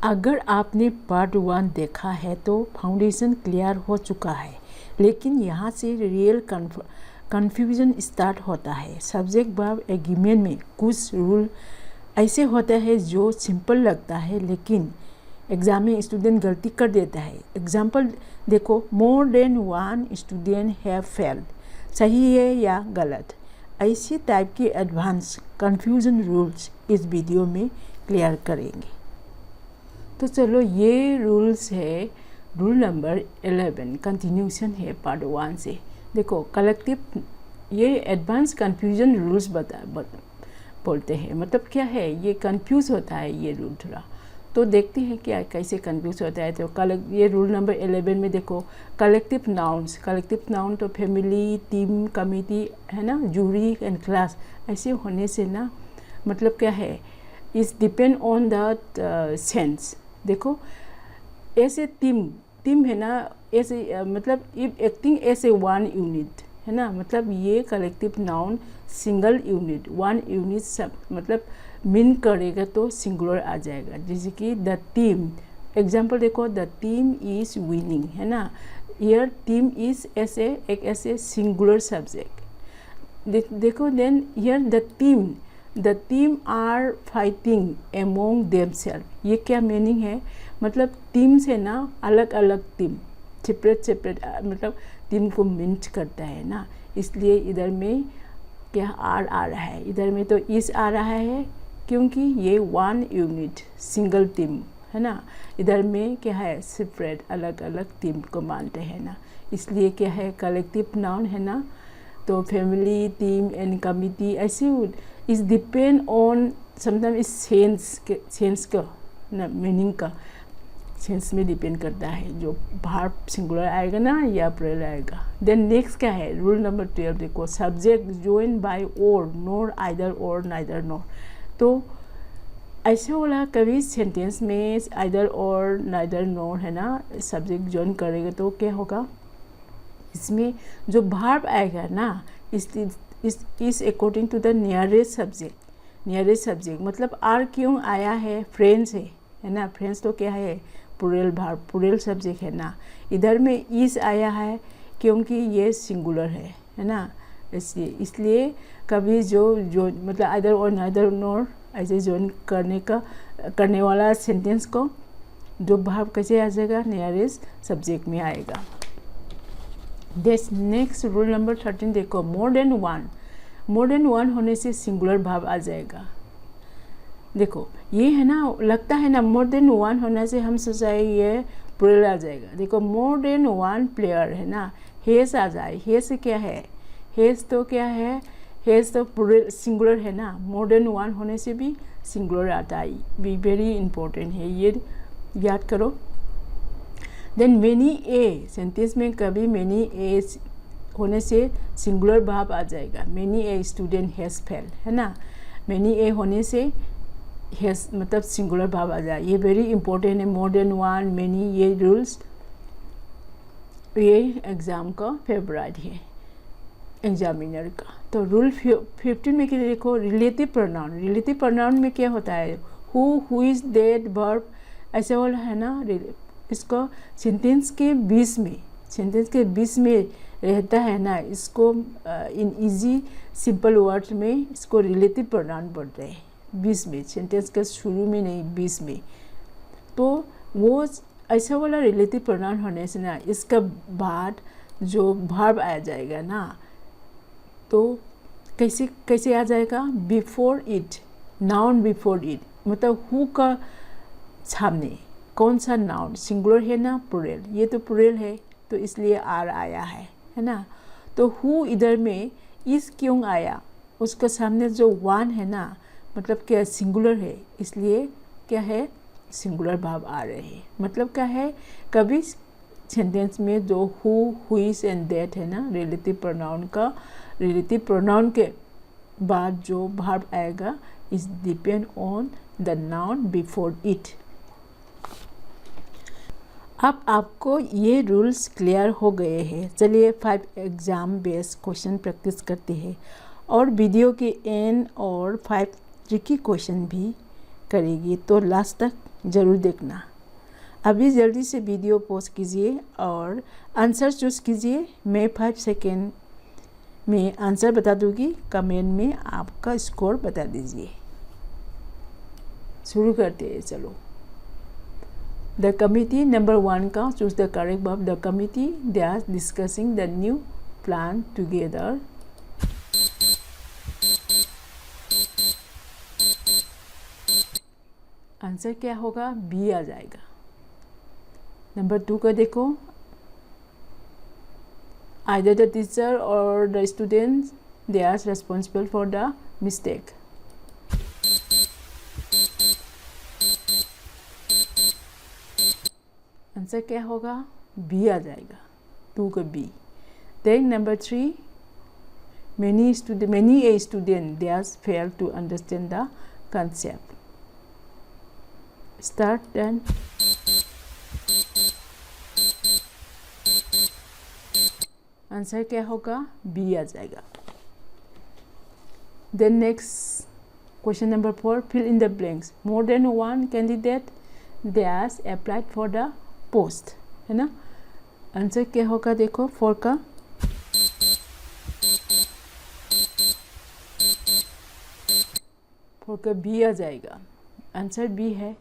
अगर आपने पार्ट 1 देखा है तो फाउंडेशन क्लियर हो चुका है, लेकिन यहाँ से रियल कन्फ्यूजन स्टार्ट होता है। सब्जेक्ट वर्ब एग्रीमेंट में कुछ रूल ऐसे होते हैं जो सिंपल लगता है, लेकिन एग्जाम में स्टूडेंट गलती कर देता है। एग्जाम्पल देखो, more than one student have failed, सही है या गलत। ऐसे टाइप के एडवांस कन्फ्यूजन रूल्स इस वीडियो में क्लियर करेंगे। तो चलो, ये रूल्स है रूल नंबर 11, कंटिन्यूशन है पार्ट 1 से। देखो, कलेक्टिव ये एडवांस कन्फ्यूजन रूल्स बोलते हैं। मतलब क्या है, ये कंफ्यूज होता है ये रूल थोड़ा। तो देखते हैं क्या कैसे कंफ्यूज होता है। तो ये रूल नंबर 11 में देखो, कलेक्टिव नाउन तो फैमिली, टीम, कमिटी है ना, जूरी एंड क्लास, ऐसे होने से ना मतलब क्या है, इस डिपेंड ऑन द सेंस। देखो, ऐसे टीम है ना, ऐसे मतलब if acting as a one unit है ना, मतलब ये collective noun single unit, one unit सब मतलब मीन करेगा तो सिंगुलर आ जाएगा। जैसे कि द टीम, एग्जाम्पल देखो, द टीम इज विनिंग है ना, हियर टीम इज ऐसे सिंगुलर सब्जेक्ट। देखो, then here the team are fighting among themselves, ये क्या मीनिंग है, मतलब टीम से ना अलग अलग टीम, सेपरेट मतलब टीम को मिंट करता है ना, इसलिए इधर में क्या आर आ रहा है, इधर में तो इस आ रहा है, क्योंकि ये वन यूनिट सिंगल टीम है ना। इधर में क्या है, सेपरेट अलग अलग टीम को मानते हैं ना, इसलिए क्या है कलेक्टिव नाउन है ना। तो फैमिली, टीम एंड कमिटी ऐसे इस डिपेंड ऑन समटाइम इस सेंस का ना, मीनिंग का सेंस में डिपेंड करता है, जो वर्ब सिंगुलर आएगा ना या प्लूरल आएगा। देन नेक्स्ट क्या है, रूल नंबर 12 देखो, सब्जेक्ट ज्वाइन बाय और, नॉर, आइदर और, नाइदर नॉर। तो ऐसे वाला कभी सेंटेंस में आइदर और, नाइदर नॉर है ना, सब्जेक्ट ज्वाइन करेगा तो क्या होगा, इसमें जो वर्ब आएगा ना इस according to the nearest subject. मतलब आर क्यों आया है, फ्रेंड्स है ना, फ्रेंड्स तो क्या है प्लूरल वर्ब, प्लूरल सब्जेक्ट है ना। इधर में इस आया है क्योंकि ये सिंगुलर है ना, इसलिए कभी जो मतलब आइदर और नाइदर नॉर ऐसे ज्वाइन करने वाला सेंटेंस को जो वर्ब कैसे आ जाएगा, नियरेस्ट सब्जेक्ट में आएगा। नेक्स्ट रूल नंबर 13 देखो, मोर देन वन होने से सिंगुलर वर्ब आ जाएगा। देखो, ये है ना, लगता है ना मोर देन वन होने से हम सोचाए ये प्लूरल आ जाएगा। देखो, मोर देन वन प्लेयर है ना, हेज आ जाए, हेज क्या है, हेज तो क्या है, हेज तो प्लूरल सिंगुलर है ना, मोर देन वन होने से भी सिंगुलर आता है, भी वेरी इंपॉर्टेंट है, ये याद करो। देन मेनी ए, सेंटेंस में कभी मेनी ए होने से सिंगुलर वर्ब आ जाएगा। Many a student has failed है ना, मेनी ए होने से हैज मतलब सिंगुलर वर्ब आ जाए, ये वेरी इंपॉर्टेंट है। मोर देन वन, मेनी, ये रूल्स ये एग्जाम का फेवरेट है एग्जामिनर का। तो रूल 15 में क्या देखो, रिलेटिव प्रोनाउन में क्या होता है, हु इज, दैट, वर्ब ऐसे वाला है ना, इसको सेंटेंस के बीच में रहता है ना, इसको इन इजी सिंपल वर्ड्स में इसको रिलेटिव प्रोनाउन बोलते हैं, बीच में, सेंटेंस के शुरू में नहीं, बीच में। तो वो ऐसा वाला रिलेटिव प्रोनाउन होने से ना इसका बाद जो वर्ब आ जाएगा ना, तो कैसे आ जाएगा, before it, noun before it, मतलब हु का सामने कौन सा नाउन, सिंगुलर है ना प्लूरल, ये तो प्लूरल है तो इसलिए आर आया है ना। तो हु इधर में इस क्यों आया, उसका सामने जो वन है ना, मतलब क्या सिंगुलर है, इसलिए क्या है सिंगुलर वर्ब आ रहे हैं। मतलब क्या है, कभी सेंटेंस में जो हु इज एंड दैट है ना, रिलेटिव प्रोनाउन के बाद जो वर्ब आएगा is depend on the noun before it. अब आपको ये रूल्स क्लियर हो गए हैं। चलिए 5 एग्ज़ाम बेस्ड क्वेश्चन प्रैक्टिस करते हैं और वीडियो के एंड और 5 ट्रिकी क्वेश्चन भी करेगी, तो लास्ट तक ज़रूर देखना। अभी जल्दी से वीडियो पॉज कीजिए और आंसर चूज़ कीजिए। मैं 5 सेकेंड में आंसर बता दूंगी, कमेंट में आपका स्कोर बता दीजिए। शुरू करते हैं, चलो। द कमिटी नंबर 1 का choose the correct verb. The committee they are discussing the new plan together. Answer क्या होगा? बी आ जाएगा। नंबर 2 का देखो, either the teacher or the student they are responsible for the mistake. Answer क्या होगा? B आ जाएगा, 2 का B. Then number 3, many a student they has failed to understand the concept. Start then. Answer क्या होगा? B आ जाएगा। Then next question number 4, fill in the blanks. More than one candidate they has applied for the post, है ना। Answer क्या होगा? देखो 4 का बी आ जाएगा। आंसर बी है।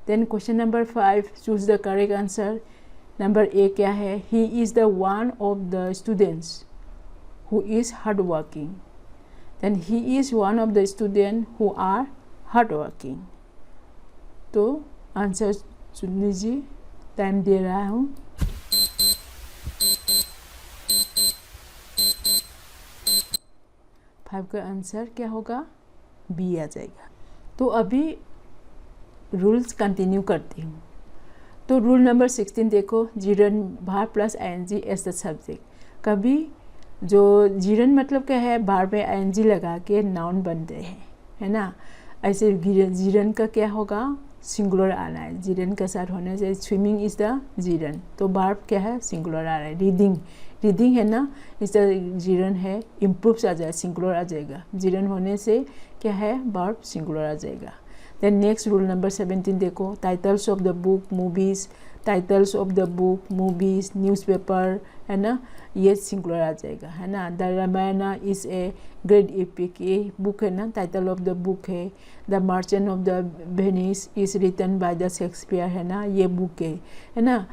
Then question number 5, choose the correct answer. Number A क्या है? He is the one of the students who is hard working. Then he is one of the student who are hard working. तो answer चुन लीजिए, time दे रहा हूँ। Five का answer क्या होगा? बी आ जाएगा। तो अभी रूल्स कंटिन्यू करती हूँ। तो रूल नंबर 16 देखो, gerund verb plus ING as the subject. कभी जो जीरन मतलब क्या है, भार में आईएनजी लगा के नाउन बनते हैं, है ना। ऐसे जीरन का क्या होगा? सिंगुलर आना है। जीरन के साथ होने से स्विमिंग इज द जीरन, तो भार क्या है? सिंगुलर आ रहा है। रीडिंग है ना, इसका जीरन है, इम्प्रूव्स आ जाए, सिंगुलर आ जाएगा। जीरन होने से क्या है? वर्ब सिंगुलर आ जाएगा। देन नेक्स्ट रूल नंबर 17 देखो, titles of the book, movies, titles of the book, movies, newspaper, है ना, ये सिंगुलर आ जाएगा, है ना। The Ramayana is a great epic, ये बुक है ना, टाइटल ऑफ द बुक है। The merchant of the Venice is written by the Shakespeare, है ना, ये बुक है ना।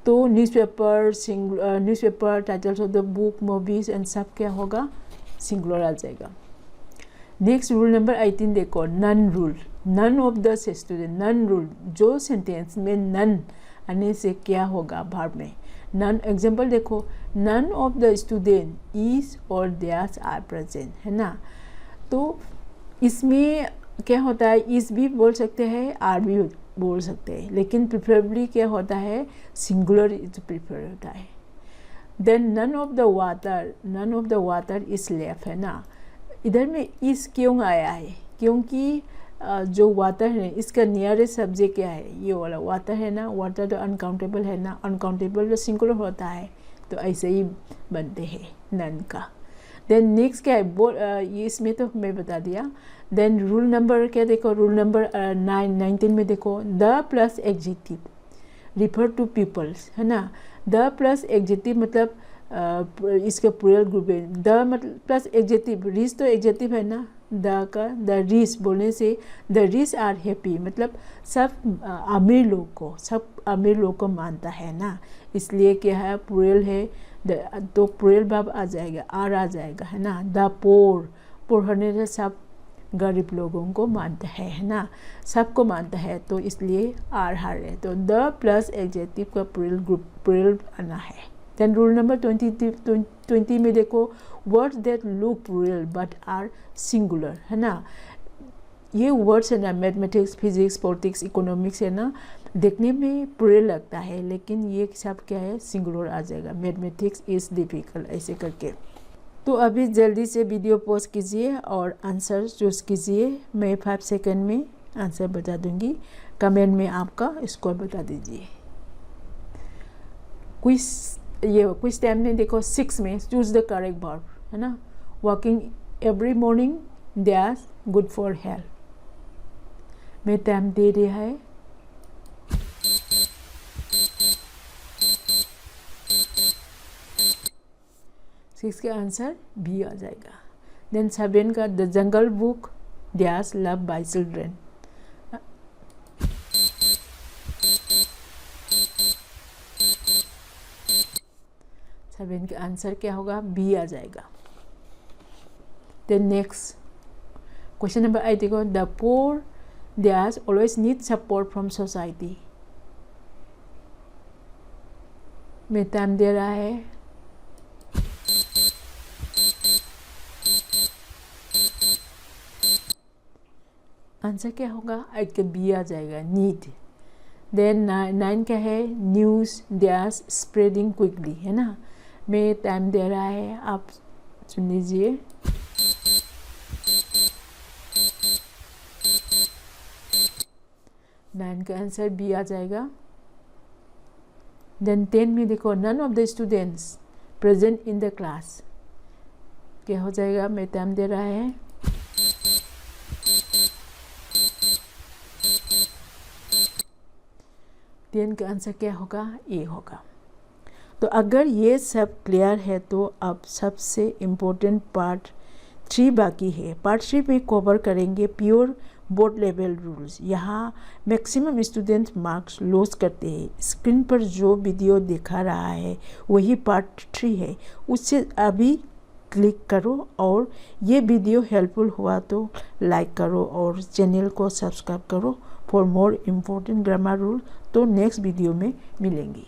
तो newspaper, titles of the book, movies and सब क्या होगा? सिंगुलर आ जाएगा। नेक्स्ट रूल नंबर 18 देखो, none rule. None of the student, none rule, जो सेंटेंस में नन आने से क्या होगा? भार्ब में नन। एग्जाम्पल देखो, none of the student is or theirs are present, है ना। तो इसमें क्या होता है? इज भी बोल सकते हैं, आर भी बोल सकते हैं, लेकिन प्रिफरेबली क्या होता है? सिंगुलर प्रिफर होता है। Then none of the water is left, है ना। इधर में इस क्यों आया है? क्योंकि जो वाटर है इसका नियरेस्ट सब्जेक्ट क्या है? ये वाला वाटर है ना। वाटर तो अनकाउंटेबल है ना, अनकाउंटेबल तो सिंगुलर होता है, तो ऐसे ही बनते हैं नन का। देन नेक्स्ट क्या है? ये इसमें तो मैं बता दिया। देन रूल नंबर क्या देखो, रूल नंबर 19 में देखो, the plus adjective refer to peoples, है ना। द प्लस एडजेक्टिव मतलब इसका प्लूरल ग्रुप है। द मतलब प्लस एडजेक्टिव, रिच तो एडजेक्टिव है ना, द का द रिच बोलने से द रिच आर हैप्पी, मतलब सब अमीर लोग को मानता है ना, इसलिए क्या है? प्लूरल है, तो प्लूरल वर्ब आ जाएगा, आर आ जाएगा, है ना। द पोर होने से सब गरीब लोगों को मानता है ना, सबको मानता है, तो इसलिए आर है। तो द प्लस एडजेक्टिव का प्लूरल आना है। देन रूल नंबर 20 में देखो, words that look plural but are singular, है ना। ये वर्ड्स है ना, मैथमेटिक्स, फिजिक्स, पॉलिटिक्स, इकोनॉमिक्स, है ना, देखने में प्लूरल लगता है, लेकिन ये सब क्या है? सिंगुलर आ जाएगा। मैथमेटिक्स इज़ डिफिकल्ट, ऐसे करके। तो अभी जल्दी से वीडियो पॉज कीजिए और आंसर चूज़ कीजिए। मैं 5 सेकंड में आंसर बता दूंगी, कमेंट में आपका स्कोर बता दीजिए। क्विज टाइम में देखो 6 में चूज द करेक्ट वर्ब, है ना। Walking every morning they are good for health. मैं टाइम दे रहा है 6 का आंसर बी आ जाएगा। देन 7 का the jungle book dash love by children. 7 का आंसर क्या होगा, बी आ जाएगा। देन नेक्स्ट क्वेश्चन नंबर 8 देखो, the poor dash always need support from society. में टाइम दे रहा है, आंसर क्या होगा, 8 का बी आ जाएगा, नीड। देन 9 का है न्यूज़ डैश स्प्रेडिंग क्विकली, है ना। में टाइम दे रहा है, आप सुन लीजिए। नाइन का आंसर बी आ जाएगा। देन 10 में देखो, none of the students present in the class, क्या हो जाएगा, मैं टाइम दे रहा है। टेन का आंसर क्या होगा, ए होगा। तो अगर ये सब क्लियर है तो अब सबसे इम्पोर्टेंट पार्ट 3 बाकी है। पार्ट 3 पे कवर करेंगे प्योर बोर्ड लेवल रूल्स। यहाँ मैक्सिमम स्टूडेंट मार्क्स लॉस करते हैं। स्क्रीन पर जो वीडियो दिखा रहा है वही पार्ट 3 है, उससे अभी क्लिक करो और ये वीडियो हेल्पफुल हुआ तो लाइक करो और चैनल को सब्सक्राइब करो for more important grammar rule. तो नेक्स्ट वीडियो में मिलेंगे।